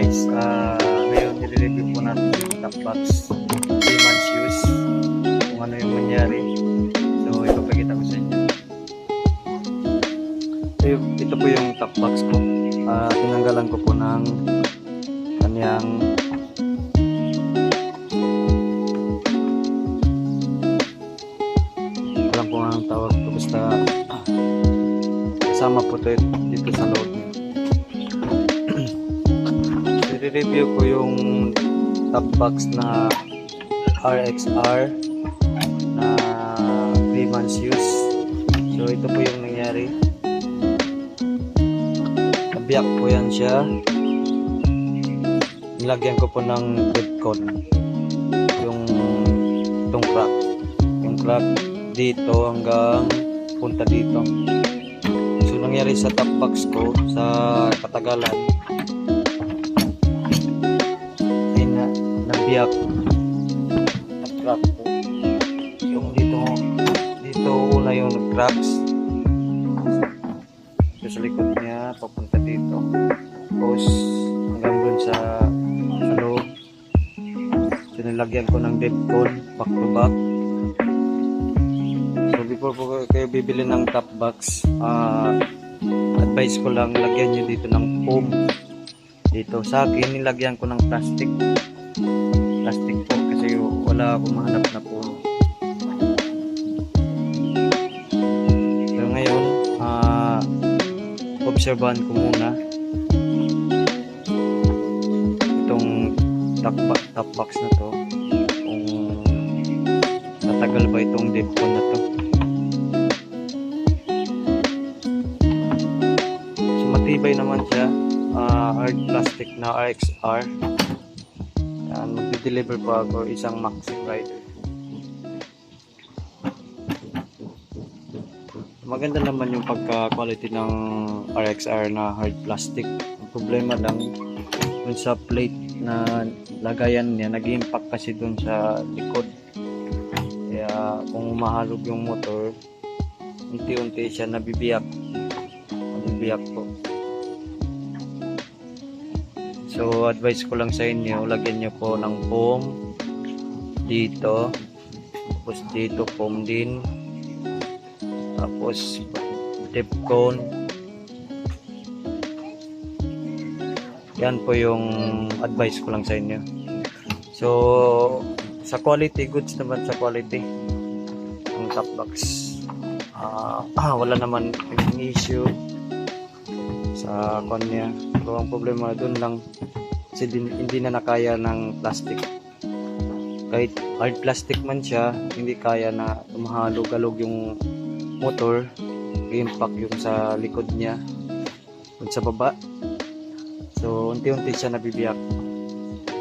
guys, ngayon nire-review po natin yung top box 3 months use, kung ano yung nangyari. So ipapakita ko sa inyo. Ito po yung top box ko. Tinanggalan ko po ng kanyang walang po ang tawag ko, basta kasama po ito dito sa loob. I-review ko yung top box na RXR na 3 months use. So ito po yung nangyari. Nabiyak po yan siya. Nilagyan ko po ng Debcon yung crack dito hanggang punta dito. So nangyari sa top box ko sa katagalan, nabiyak, nag-crack po yung dito una yung nag-cracks. So sa likod niya papunta dito, tapos hanggang dun sa loob. So nilagyan ko ng Debcon back to back. So before po kayo bibili ng top box, advice ko lang lagyan nyo dito ng foam. Dito sa akin nilagyan ko ng plastic po kasi wala akong mahanap na po. So ngayon obserbahan ko muna itong top box na to, kung natagal ba itong Debcon na to. So matibay naman siya, hard plastic na RXR. Magde-deliver po ako isang Maxi Rider. Maganda naman yung pagka-quality ng RXR na hard plastic. Ang problema lang dun sa plate na lagayan niya, nag-impact kasi dun sa likod. Kaya kung mahalog yung motor, unti-unti siya nabibiyak po. So advice ko lang sa inyo, lagyan nyo po ng foam dito, tapos dito foam din, tapos Debcon. Yan po yung advice ko lang sa inyo. So sa quality, goods naman sa quality ang top box. Wala naman yung issue sa kanya. Pero ang problema dun lang kasi hindi na nakaya ng plastic. Kahit hard plastic man siya, hindi kaya na mahalog-alog yung motor, impact yung sa likod niya dun sa baba. So unti-unti siya nabibiyak.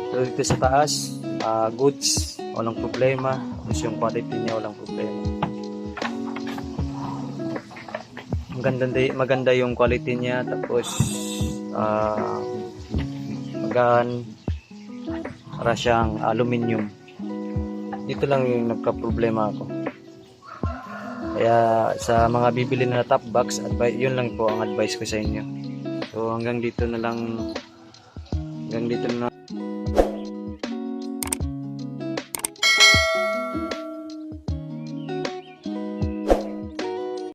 So dito sa taas, goods, walang problema. Tapos yung quality niya, walang problema. Maganda yung quality niya, tapos magaan, para siyang aluminium. Dito lang yung nagka-problema ako. Kaya sa mga bibili na top box, yun lang po ang advice ko sa inyo. So hanggang dito na lang,